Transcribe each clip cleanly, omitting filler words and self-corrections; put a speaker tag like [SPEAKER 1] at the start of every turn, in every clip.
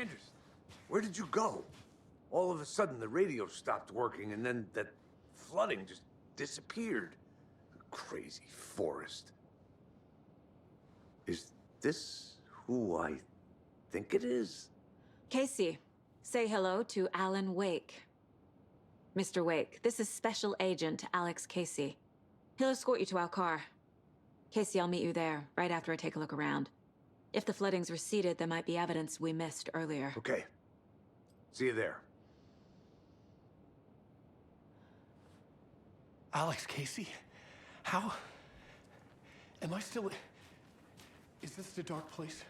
[SPEAKER 1] Anderson, where did you go? All of a sudden, the radio stopped working, and then that flooding just disappeared. Crazy forest. Is this who I think it is?
[SPEAKER 2] Casey, say hello to Alan Wake. Mr. Wake, this is Special Agent Alex Casey. He'll escort you to our car. Casey, I'll meet you there, right after I take a look around. If the flooding's receded, there might be evidence we missed earlier.
[SPEAKER 1] Okay. See you there.
[SPEAKER 3] Alex Casey? How? Am I still... Is this the dark place?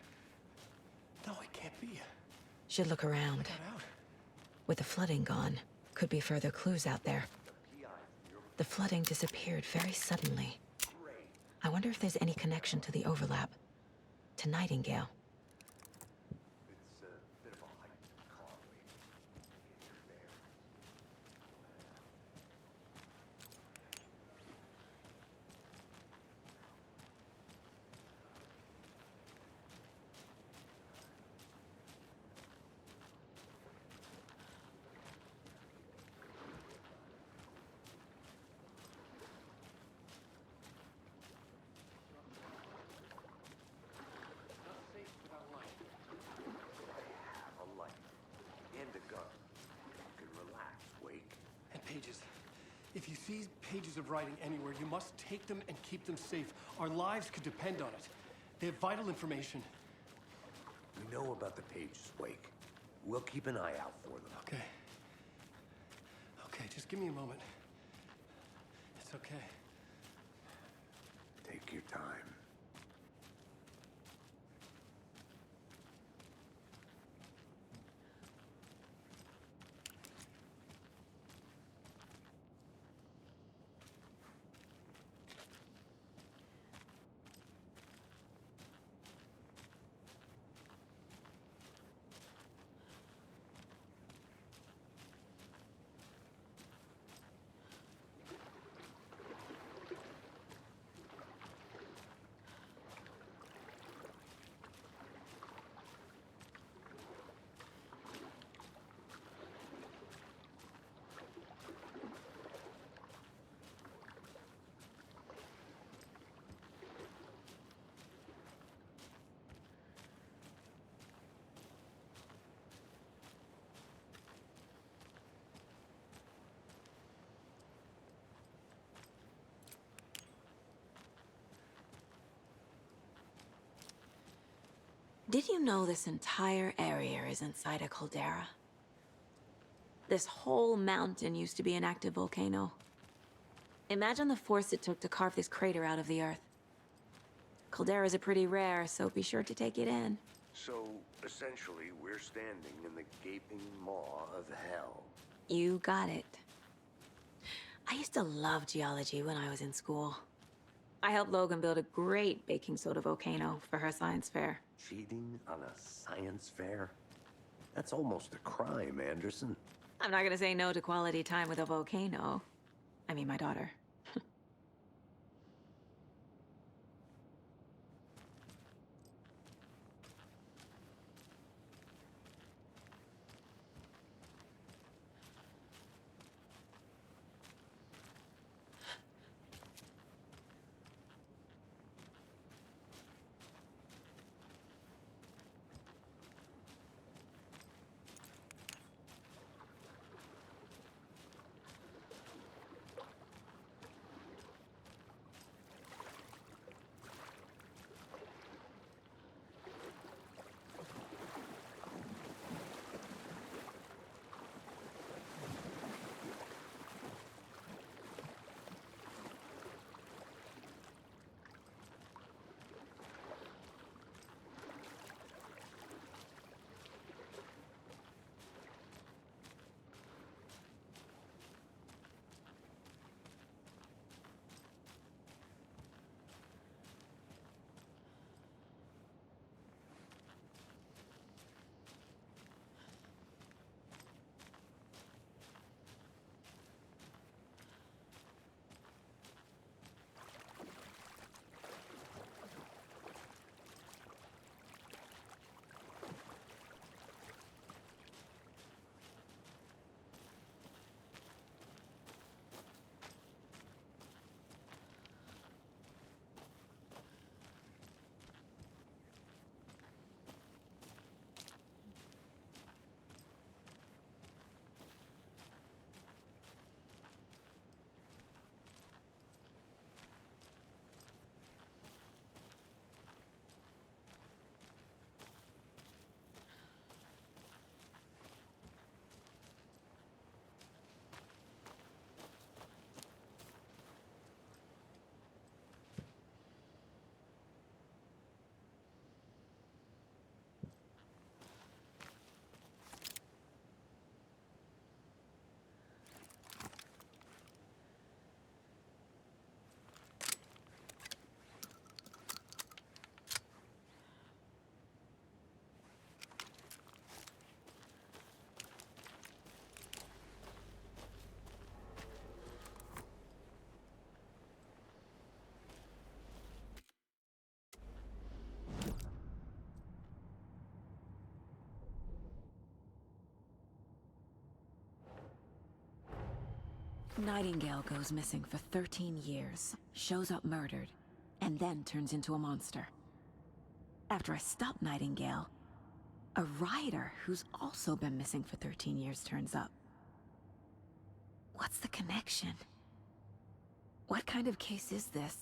[SPEAKER 3] No, it can't be.
[SPEAKER 2] Should look around.
[SPEAKER 3] Got out.
[SPEAKER 2] With the flooding gone, could be further clues out there. The flooding disappeared very suddenly. I wonder if there's any connection to the overlap. To Nightingale.
[SPEAKER 1] It's a bit of a hike to the car wait. Get there.
[SPEAKER 3] Pages. If you see pages of writing anywhere, you must take them and keep them safe. Our lives could depend on it. They have vital information.
[SPEAKER 1] We know about the pages, Wake. We'll keep an eye out for them.
[SPEAKER 3] Okay. Okay, just give me a moment. It's okay.
[SPEAKER 1] Take your time.
[SPEAKER 2] Did you know this entire area is inside a caldera? This whole mountain used to be an active volcano. Imagine the force it took to carve this crater out of the earth. Calderas are pretty rare, so be sure to take it in.
[SPEAKER 1] So, essentially, we're standing in the gaping maw of hell.
[SPEAKER 2] You got it. I used to love geology when I was in school. I helped Logan build a great baking soda volcano for her science fair.
[SPEAKER 1] Cheating on a science fair? That's almost a crime, Anderson.
[SPEAKER 2] I'm not gonna say no to quality time with a volcano. I mean, my daughter. Nightingale goes missing for 13 years, shows up murdered, and then turns into a monster. After I stop Nightingale, a rider who's also been missing for 13 years turns up. What's the connection? What kind of case is this?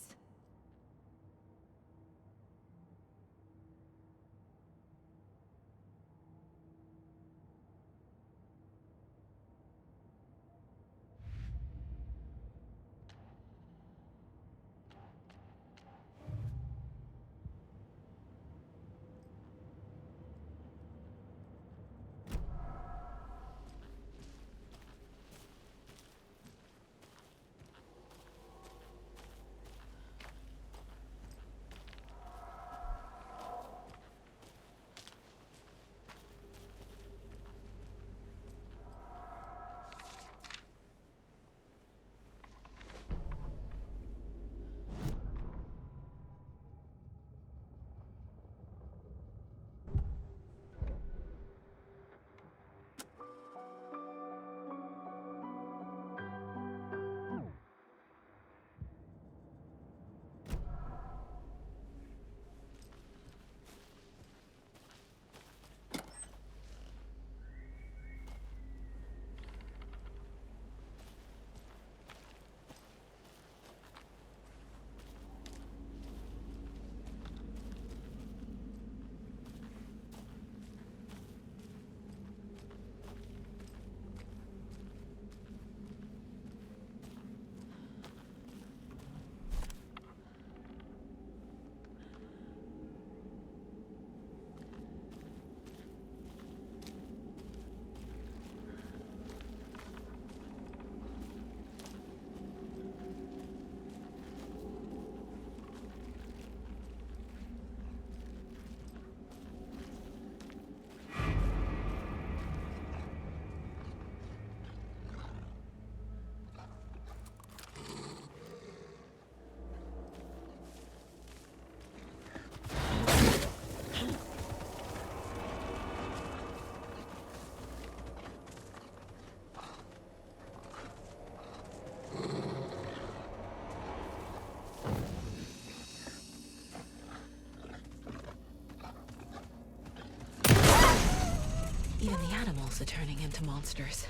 [SPEAKER 2] Even the animals are turning into monsters.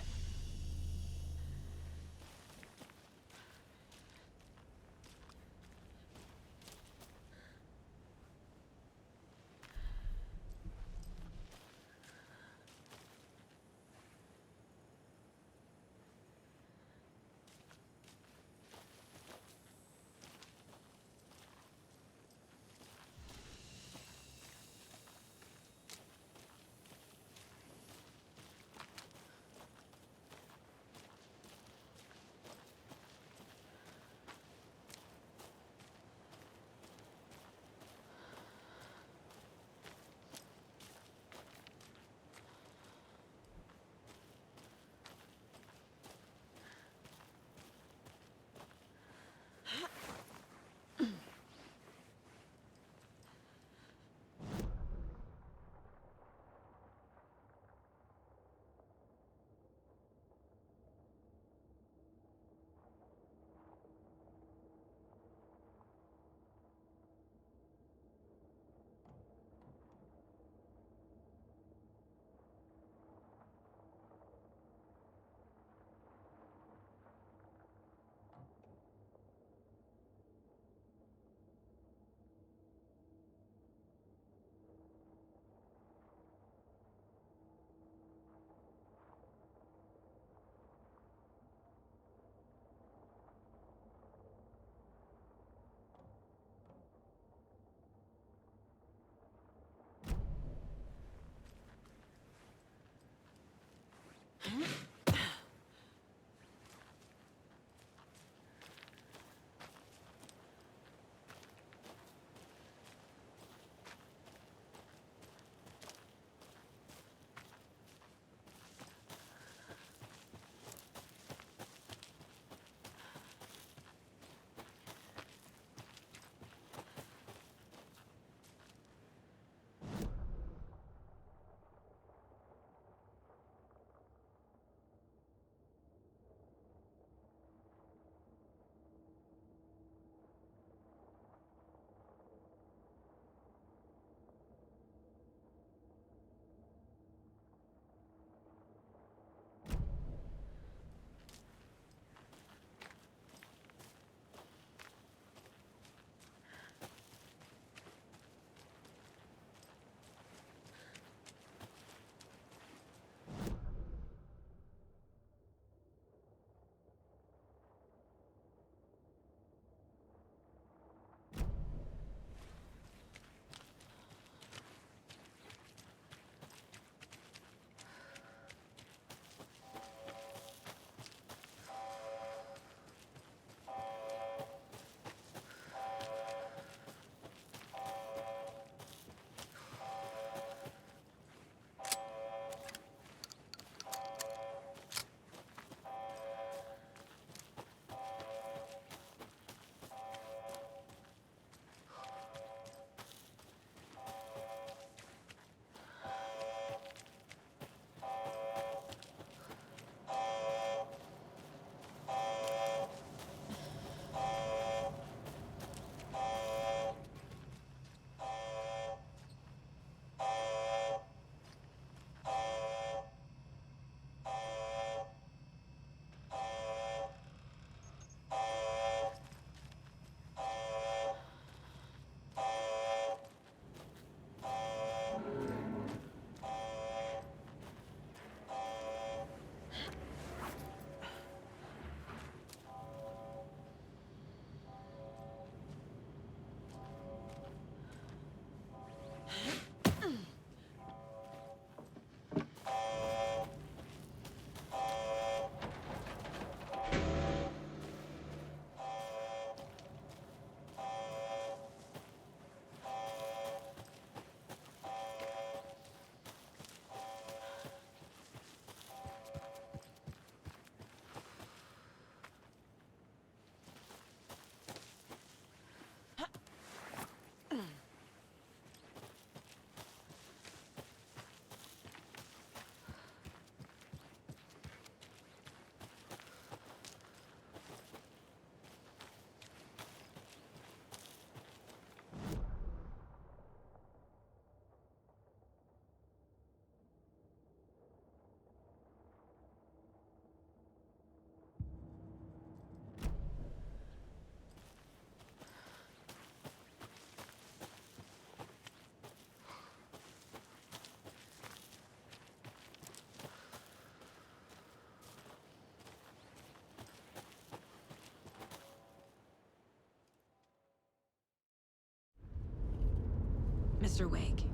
[SPEAKER 2] Mr. Wake,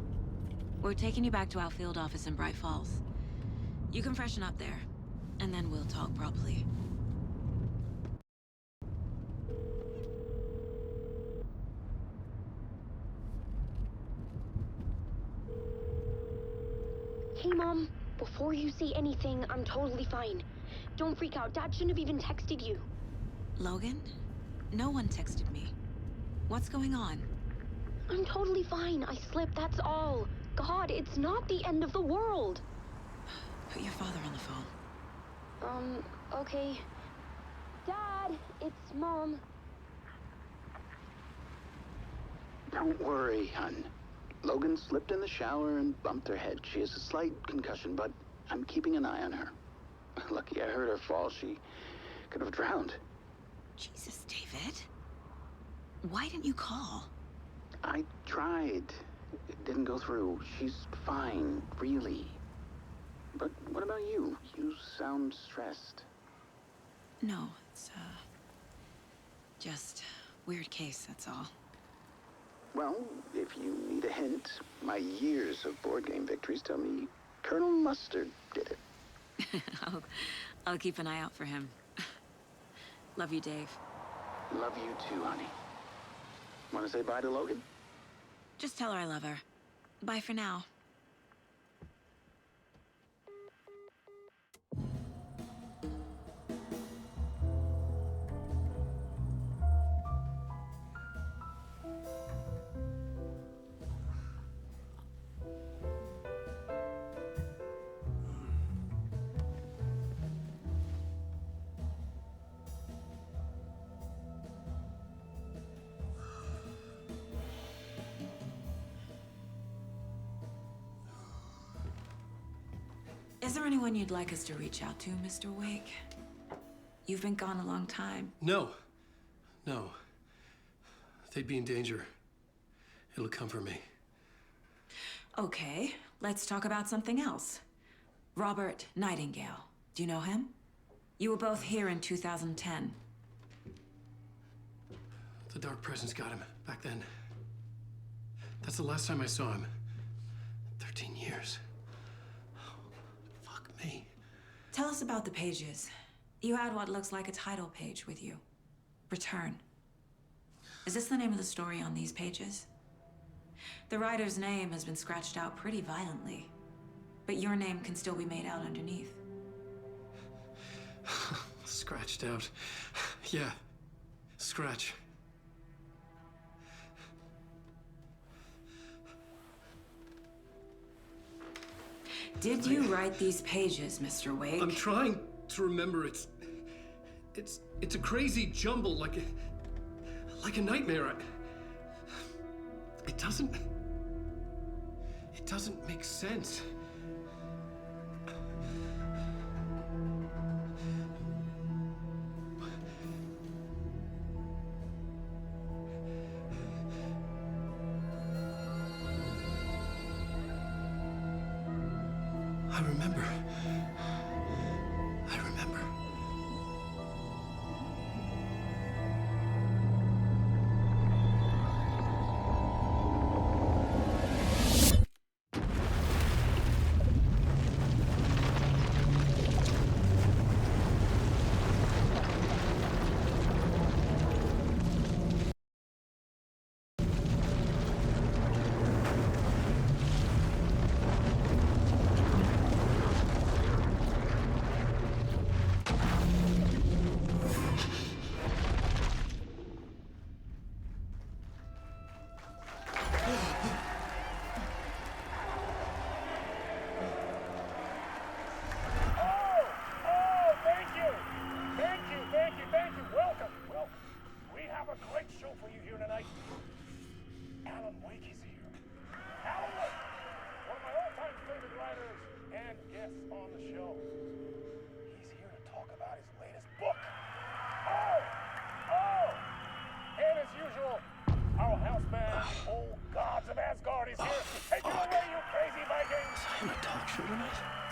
[SPEAKER 2] we're taking you back to our field office in Bright Falls. You can freshen up there, and then we'll talk properly.
[SPEAKER 4] Hey, Mom. Before you say anything, I'm totally fine. Don't freak out. Dad shouldn't have even texted you.
[SPEAKER 2] Logan? No one texted me. What's going on?
[SPEAKER 4] I'm totally fine. I slipped, that's all. God, it's not the end of the world.
[SPEAKER 2] Put your father on the phone.
[SPEAKER 4] Okay. Dad, it's Mom.
[SPEAKER 5] Don't worry, hon. Logan slipped in the shower and bumped her head. She has a slight concussion, but I'm keeping an eye on her. Lucky I heard her fall. She could have drowned.
[SPEAKER 2] Jesus, David. Why didn't you call?
[SPEAKER 5] I tried. It didn't go through. She's fine, really. But what about you? You sound stressed.
[SPEAKER 2] No, it's, just weird case, that's all.
[SPEAKER 5] Well, if you need a hint, my years of board game victories tell me Colonel Mustard did it.
[SPEAKER 2] I'll keep an eye out for him. Love you, Dave.
[SPEAKER 5] Love you too, honey. Want to say bye to Logan?
[SPEAKER 2] Just tell her I love her. Bye for now. Is there anyone you'd like us to reach out to, Mr. Wake? You've been gone a long time.
[SPEAKER 3] No. No. They'd be in danger. It'll come for me.
[SPEAKER 2] Okay, let's talk about something else. Robert Nightingale. Do you know him? You were both here in 2010.
[SPEAKER 3] The Dark Presence got him back then. That's the last time I saw him. 13 years. Fuck me.
[SPEAKER 2] Tell us about the pages. You had what looks like a title page with you. Return. Is this the name of the story on these pages? The writer's name has been scratched out pretty violently, but your name can still be made out underneath.
[SPEAKER 3] Scratched out. Yeah. Scratch.
[SPEAKER 2] Did you write these pages, Mr. Wake?
[SPEAKER 3] I'm trying to remember. It's a crazy jumble, like a nightmare. It doesn't make sense. I remember.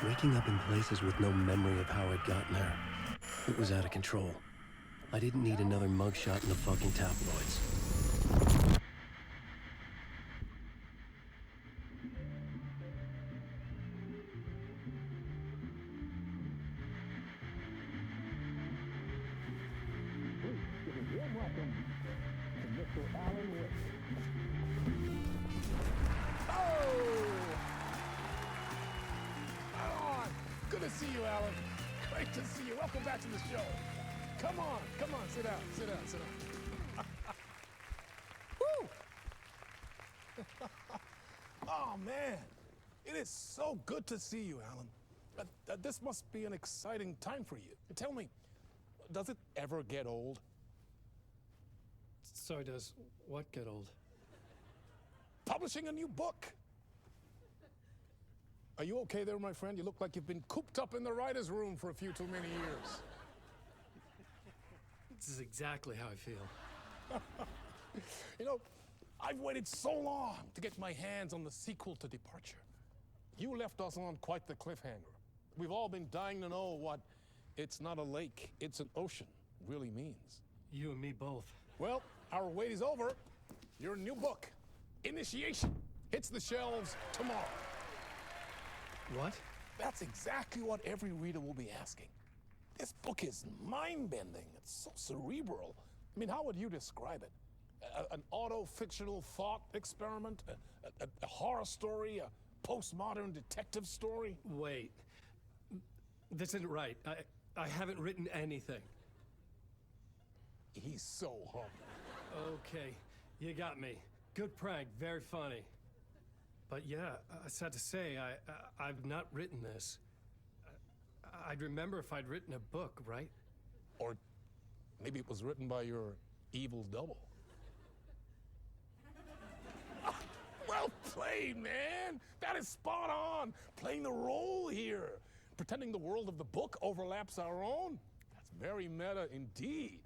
[SPEAKER 6] Waking up in places with no memory of how I'd gotten there. It was out of control. I didn't need another mugshot in the fucking tabloids.
[SPEAKER 7] Good to see you, Alan. Great to see you. Welcome back to the show. Come on, sit down, sit down, sit down. Woo! Oh, man. It is so good to see you, Alan. This must be an exciting time for you. Tell me, does it ever get old?
[SPEAKER 3] Sorry, does what get old?
[SPEAKER 7] Publishing a new book. Are you okay there, my friend? You look like you've been cooped up in the writer's room for a few too many years.
[SPEAKER 3] This is exactly how I feel.
[SPEAKER 7] You know, I've waited so long to get my hands on the sequel to Departure. You left us on quite the cliffhanger. We've all been dying to know what "it's not a lake, it's an ocean" really means.
[SPEAKER 3] You and me both.
[SPEAKER 7] Well, our wait is over. Your new book, Initiation, hits the shelves tomorrow.
[SPEAKER 3] What?
[SPEAKER 7] That's exactly what every reader will be asking. This book is mind-bending. It's so cerebral. I mean, how would you describe it? An auto-fictional thought experiment? A horror story? A postmodern detective story?
[SPEAKER 3] Wait. This isn't right. I haven't written anything.
[SPEAKER 7] He's so humble.
[SPEAKER 3] Okay, you got me. Good prank, very funny. But yeah, sad to say, I've not written this. I'd remember if I'd written a book, right?
[SPEAKER 7] Or maybe it was written by your evil double. Well played, man! That is spot on! Playing the role here. Pretending the world of the book overlaps our own. That's very meta indeed.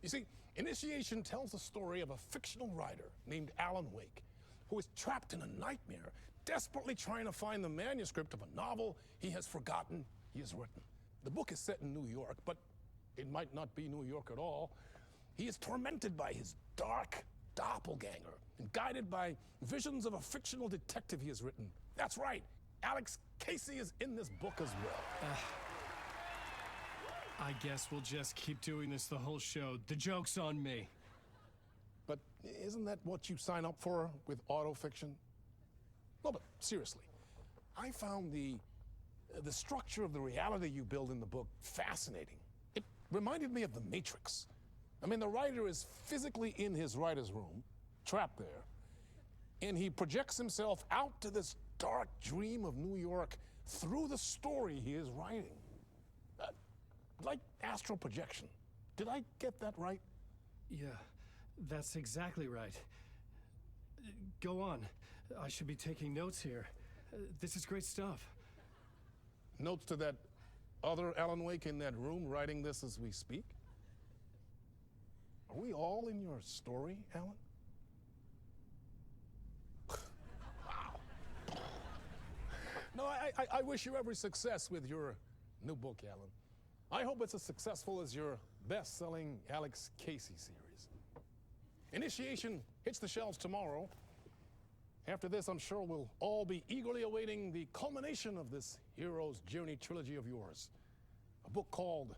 [SPEAKER 7] You see, Initiation tells the story of a fictional writer named Alan Wake, who is trapped in a nightmare, desperately trying to find the manuscript of a novel he has forgotten he has written. The book is set in New York, but it might not be New York at all. He is tormented by his dark doppelganger and guided by visions of a fictional detective he has written. That's right, Alex Casey is in this book as well.
[SPEAKER 3] I guess we'll just keep doing this the whole show. The joke's on me.
[SPEAKER 7] But isn't that what you sign up for with autofiction? No, but seriously, I found the structure of the reality you build in the book fascinating. It reminded me of The Matrix. I mean, the writer is physically in his writer's room, trapped there, and he projects himself out to this dark dream of New York through the story he is writing. Like astral projection. Did I get that right?
[SPEAKER 3] Yeah, that's exactly right. Go on. I should be taking notes here. This is great stuff.
[SPEAKER 7] Notes to that other Alan Wake in that room writing this as we speak? Are we all in your story, Alan? Wow. No, I wish you every success with your new book, Alan. I hope it's as successful as your best-selling Alex Casey series. Initiation hits the shelves tomorrow. After this, I'm sure we'll all be eagerly awaiting the culmination of this hero's journey trilogy of yours. A book called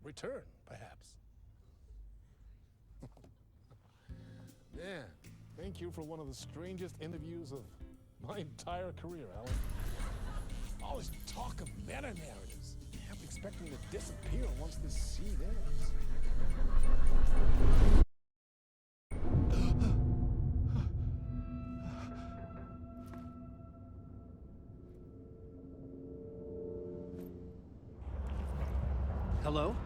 [SPEAKER 7] Return, perhaps. Man, thank you for one of the strangest interviews of my entire career, Alan. All this talk of meta-narratives. I'm expecting to disappear once this seed ends.
[SPEAKER 6] Hello?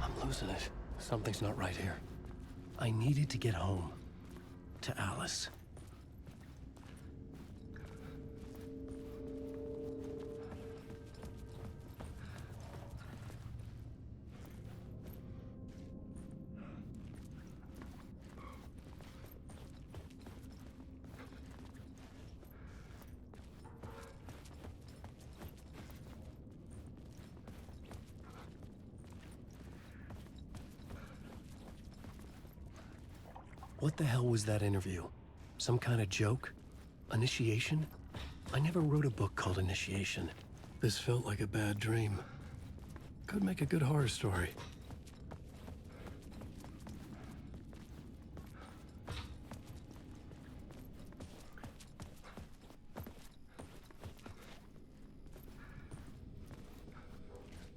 [SPEAKER 6] I'm losing it. Something's not right here. I needed to get home. To Alice. What the hell was that interview? Some kind of joke? Initiation? I never wrote a book called Initiation. This felt like a bad dream. Could make a good horror story.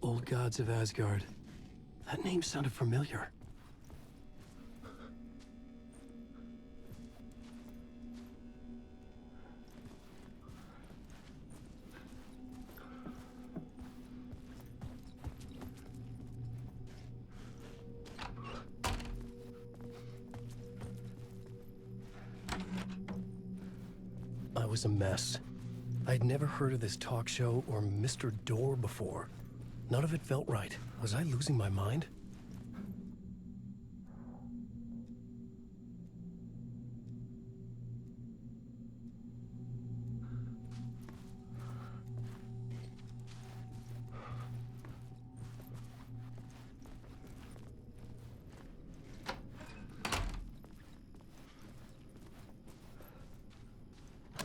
[SPEAKER 6] Old gods of Asgard. That name sounded familiar. I was a mess. I'd never heard of this talk show or Mr. Door before. None of it felt right. Was I losing my mind?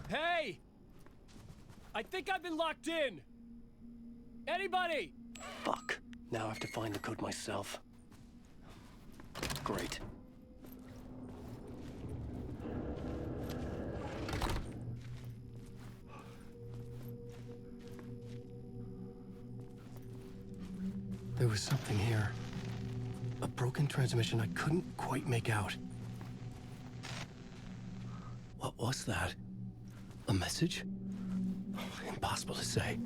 [SPEAKER 3] Hey! I think I've been locked in! Anybody?
[SPEAKER 6] Fuck. Now I have to find the code myself. Great. There was something here. A broken transmission I couldn't quite make out. What was that? A message? Impossible to say.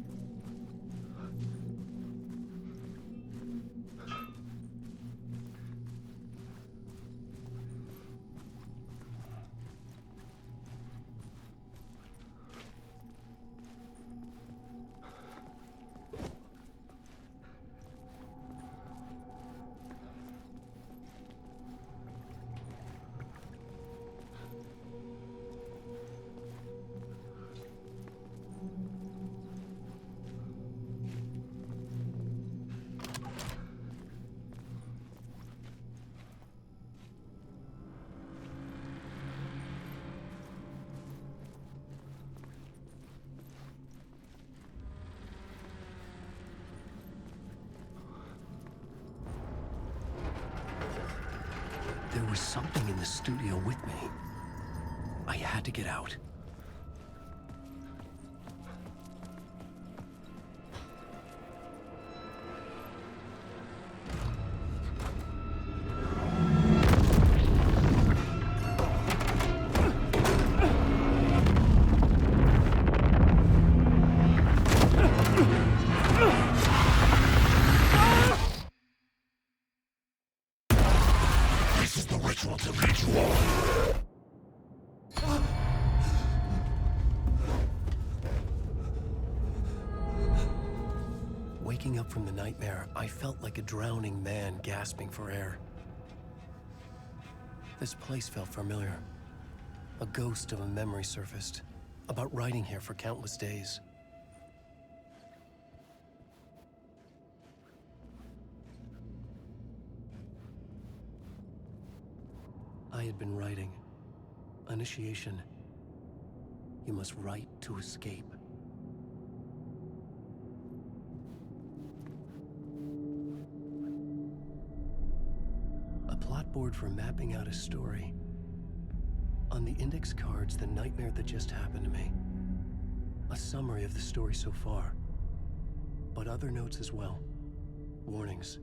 [SPEAKER 6] There was something in the studio with me. I had to get out. Waking up from the nightmare, I felt like a drowning man gasping for air. This place felt familiar. A ghost of a memory surfaced, about writing here for countless days. I had been writing. Initiation. You must write to escape. A plot board for mapping out a story. On the index cards, the nightmare that just happened to me. A summary of the story so far. But other notes as well. Warnings.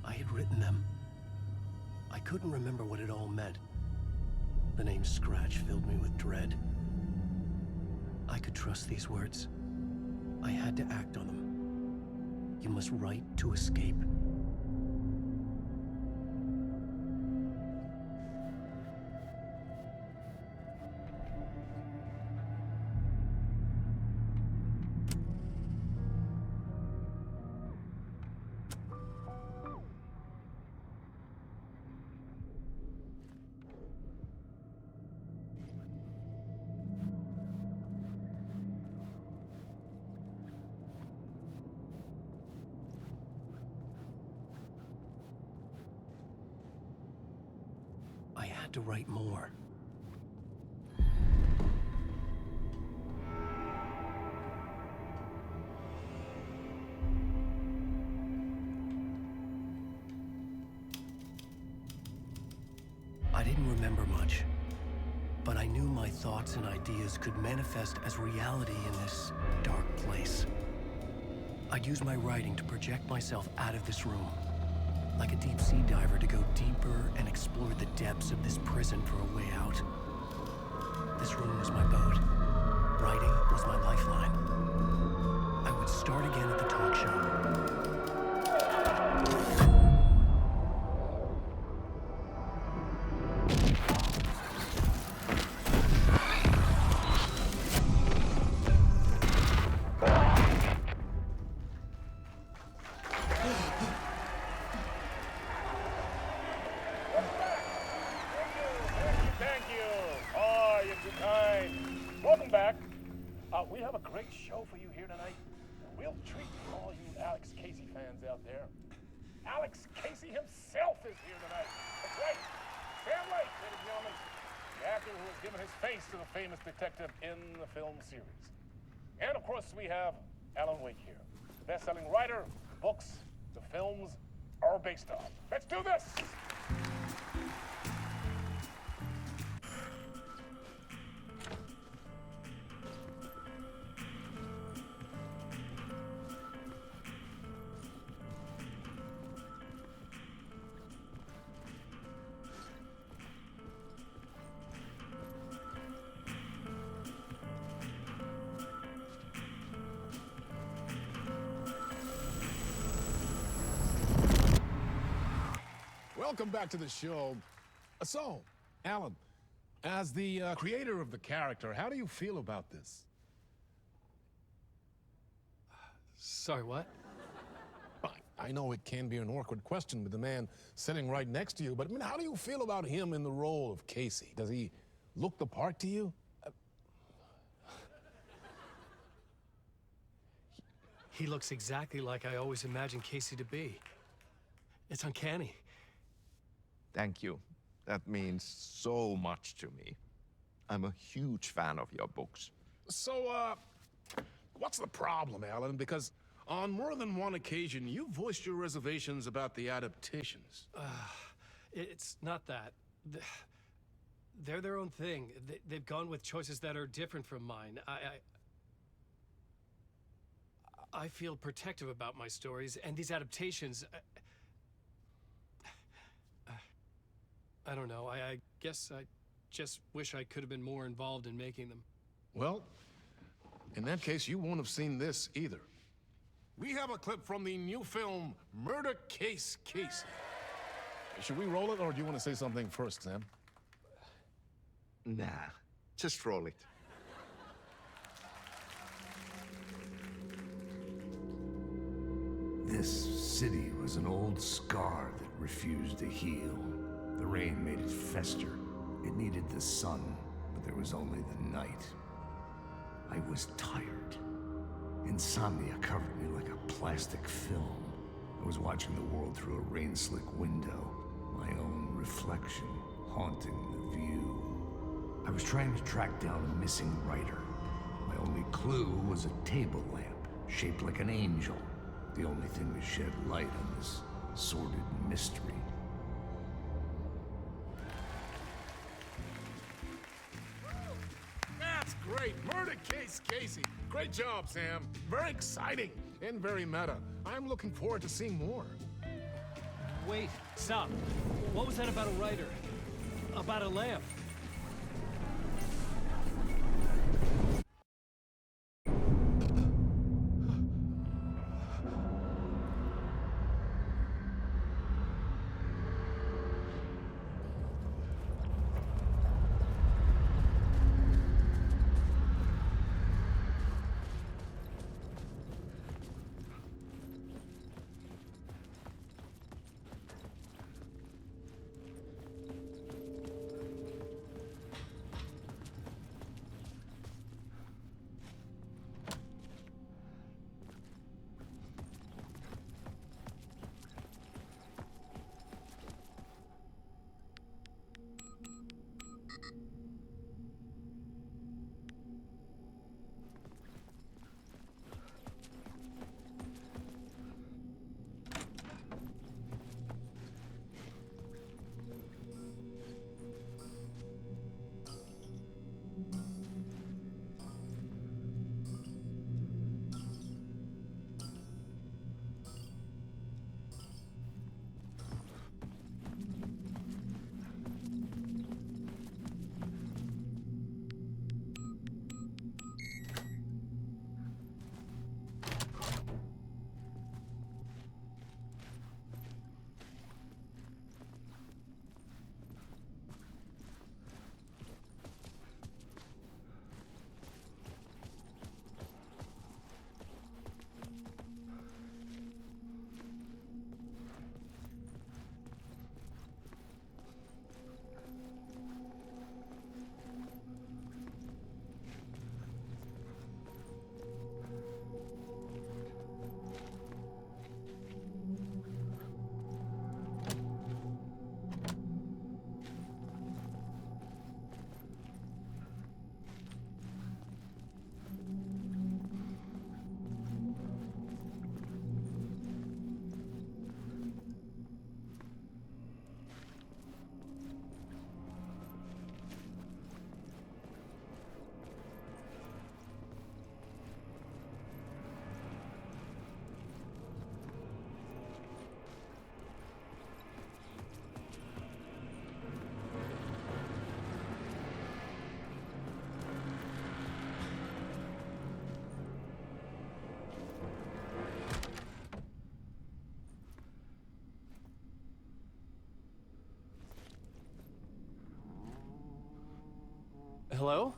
[SPEAKER 6] I had written them. I couldn't remember what it all meant. The name Scratch filled me with dread. I could trust these words. I had to act on them. You must write to escape. I had to write more. I didn't remember much, but I knew my thoughts and ideas could manifest as reality in this dark place. I'd use my writing to project myself out of this room. Like a deep sea diver to go deeper and explore the depths of this prison for a way out. This room was my boat. Writing was my lifeline. I would start again at the talk show.
[SPEAKER 7] Welcome back. We have a great show for you here tonight. Real treat for all you Alex Casey fans out there. Alex Casey himself is here tonight. That's right. Sam Lake, ladies and gentlemen, the actor who has given his face to the famous detective in the film series. And of course, we have Alan Wake here, the best-selling writer, books, the films are based on. Let's do this. Welcome back to the show. So, Alan, as the creator of the character, how do you feel about this?
[SPEAKER 3] Sorry, what?
[SPEAKER 7] I know it can be an awkward question with the man sitting right next to you, but I mean, how do you feel about him in the role of Casey? Does he look the part to you?
[SPEAKER 3] He looks exactly like I always imagined Casey to be. It's uncanny.
[SPEAKER 8] Thank you. That means so much to me. I'm a huge fan of your books.
[SPEAKER 7] So, what's the problem, Alan? Because on more than one occasion, you voiced your reservations about the adaptations.
[SPEAKER 3] It's not that. They're their own thing. They've gone with choices that are different from mine. I feel protective about my stories, and these adaptations... I don't know. I guess I just wish I could have been more involved in making them.
[SPEAKER 7] Well, in that case, you won't have seen this either. We have a clip from the new film, Murder Case Casey. Should we roll it, or do you want to say something first, Sam?
[SPEAKER 8] Nah, just roll it.
[SPEAKER 1] This city was an old scar that refused to heal. The rain made it fester. It needed the sun, but there was only the night. I was tired. Insomnia covered me like a plastic film. I was watching the world through a rain-slick window, my own reflection haunting the view. I was trying to track down a missing writer. My only clue was a table lamp, shaped like an angel. The only thing to shed light on this sordid mystery.
[SPEAKER 7] That's great! Murder Case Casey! Great job, Sam. Very exciting and very meta. I'm looking forward to seeing more.
[SPEAKER 3] Wait, stop. What was that about a writer? About a lamp?
[SPEAKER 6] Hello?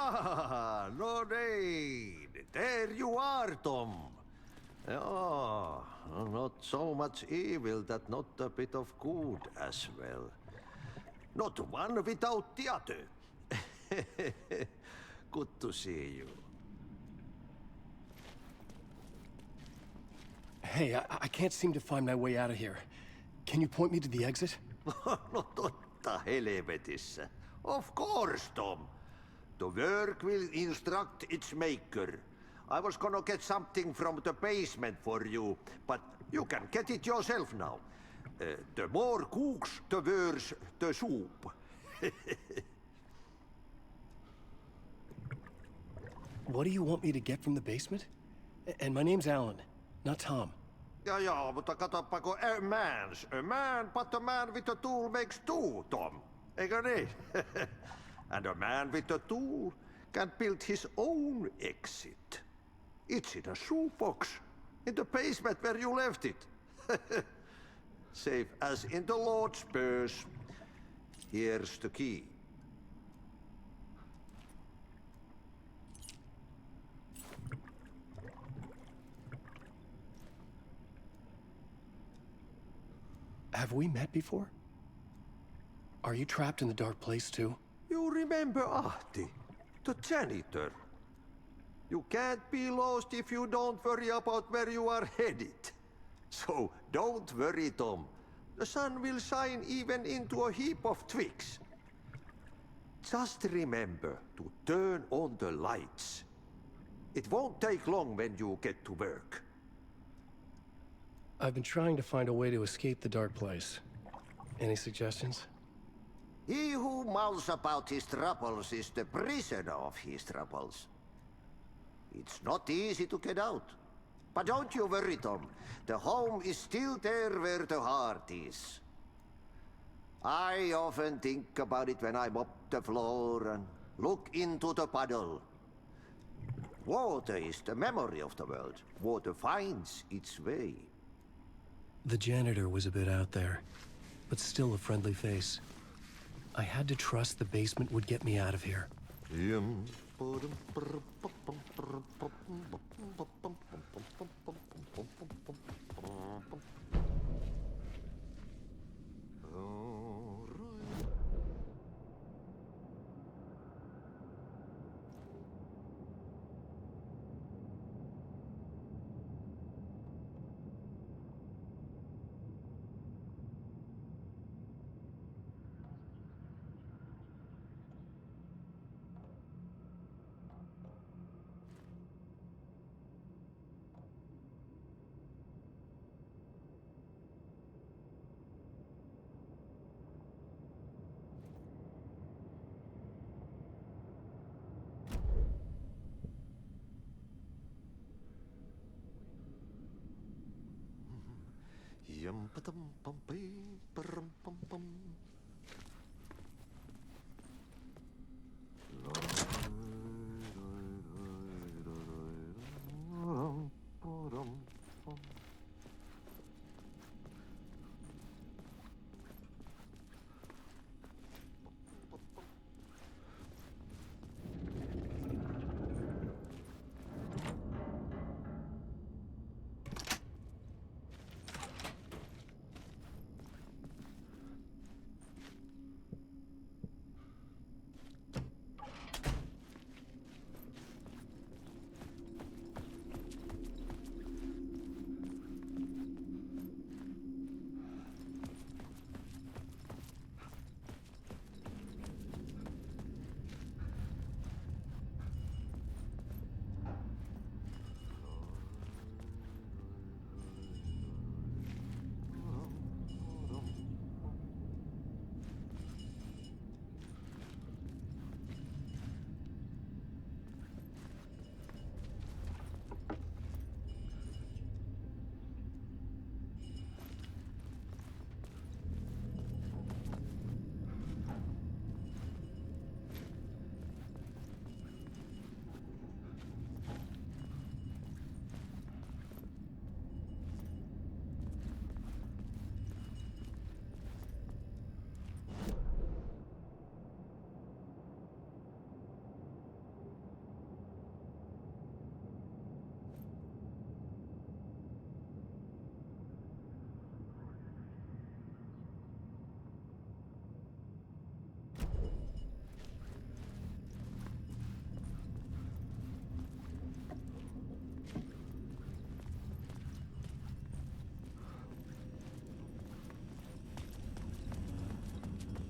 [SPEAKER 9] Ah, no need. There you are, Tom. Oh, not so much evil that not a bit of good as well. Not one without the other. Good to see you.
[SPEAKER 6] Hey, I can't seem to find my way out of here. Can you point me to the exit?
[SPEAKER 9] No totta helvetissä. Of course, Tom. The work will instruct its maker. I was gonna get something from the basement for you, but you can get it yourself now. The more cooks, the worse the soup.
[SPEAKER 6] What do you want me to get from the basement? And my name's Alan, not Tom.
[SPEAKER 9] Ja, mutta katsoppa, a man, but a man with a tool makes two, Tom. Eikö niin? And a man with a tool can build his own exit. It's in a shoebox, in the basement where you left it. Safe as in the Lord's purse. Here's the key.
[SPEAKER 6] Have we met before? Are you trapped in the dark place too?
[SPEAKER 9] You remember Ahti, the janitor. You can't be lost if you don't worry about where you are headed. So don't worry, Tom. The sun will shine even into a heap of twigs. Just remember to turn on the lights. It won't take long when you get to work.
[SPEAKER 6] I've been trying to find a way to escape the dark place. Any suggestions?
[SPEAKER 9] He who mouths about his troubles is the prisoner of his troubles. It's not easy to get out. But don't you worry, Tom. The home is still there where the heart is. I often think about it when I mop the floor and look into the puddle. Water is the memory of the world. Water finds its way.
[SPEAKER 6] The janitor was a bit out there, but still a friendly face. I had to trust the basement would get me out of here.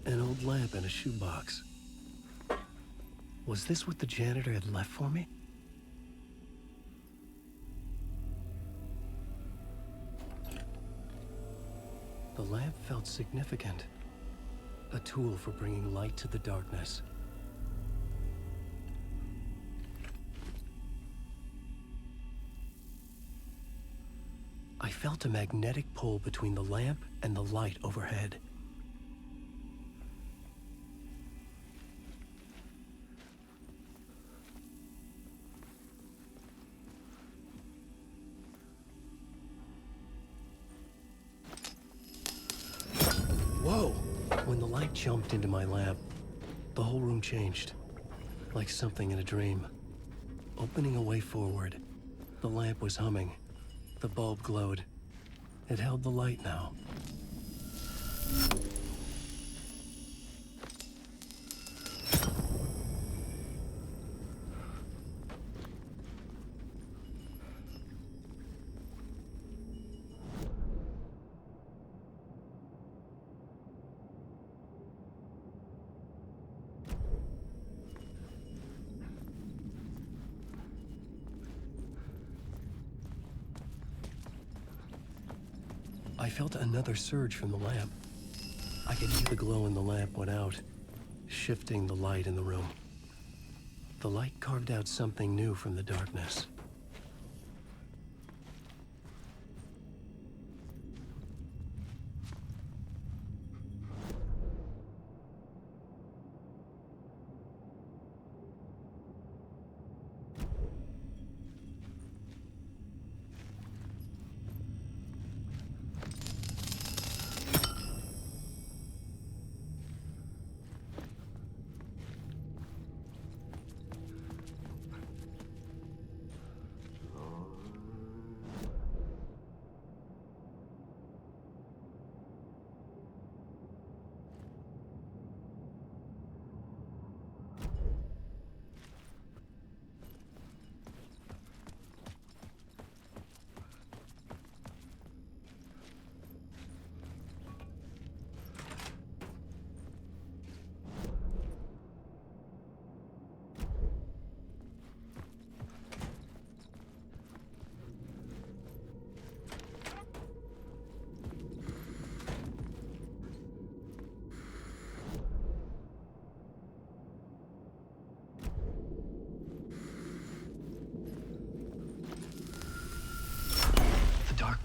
[SPEAKER 6] An old lamp in a shoebox. Was this what the janitor had left for me? The lamp felt significant. A tool for bringing light to the darkness. I felt a magnetic pull between the lamp and the light overhead. Whoa! When the light jumped into my lamp, the whole room changed, like something in a dream. Opening a way forward, the lamp was humming. The bulb glowed. It held the light now. I felt another surge from the lamp. I could hear the glow in the lamp went out, shifting the light in the room. The light carved out something new from the darkness.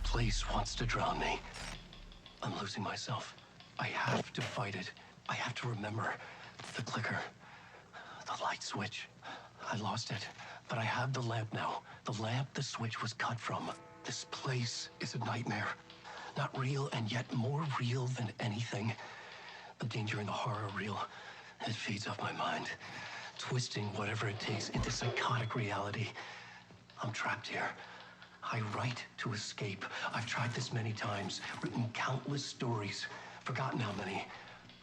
[SPEAKER 6] Place wants to drown me. I'm losing myself. I have to fight it. I have to remember. The clicker. The light switch. I lost it. But I have the lamp now. The lamp the switch was cut from. This place is a nightmare. Not real, and yet more real than anything. The danger and the horror are real. It feeds off my mind. Twisting whatever it takes into psychotic reality. I'm trapped here. I write to escape. I've tried this many times, written countless stories, forgotten how many.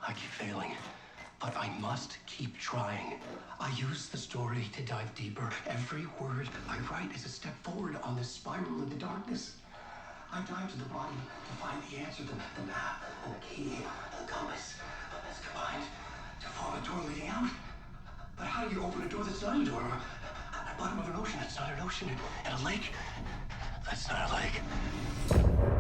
[SPEAKER 6] I keep failing, but I must keep trying. I use the story to dive deeper. Every word I write is a step forward on this spiral in the darkness. I dive to the bottom to find the answer, the map, and the key, and the compass. It's combined to form a door leading out. But how do you open a door that's not a door? At the bottom of an ocean that's not an ocean, and a lake that's not a lake.